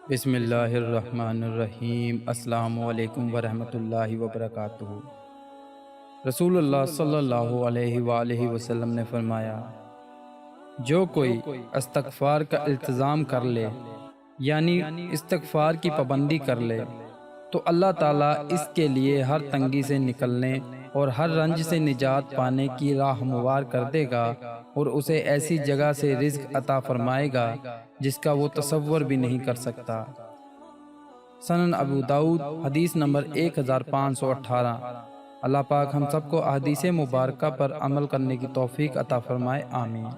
بسم اللہ الرحمن الرحیم۔ السلام علیکم ورحمۃ اللہ وبرکاتہ۔ رسول اللہ صلی اللہ علیہ وآلہ وسلم نے فرمایا، جو کوئی استغفار کا التزام کر لے، یعنی استغفار کی پابندی کر لے، تو اللہ تعالیٰ اس کے لیے ہر تنگی سے نکلنے اور ہر رنج سے نجات پانے کی راہ ہموار کر دے گا، اور اسے ایسی جگہ سے رزق عطا فرمائے گا جس کا وہ تصور بھی نہیں کر سکتا۔ سنن ابو داؤد، حدیث نمبر 1518۔ اللہ پاک ہم سب کو احادیث مبارکہ پر عمل کرنے کی توفیق عطا فرمائے، آمین۔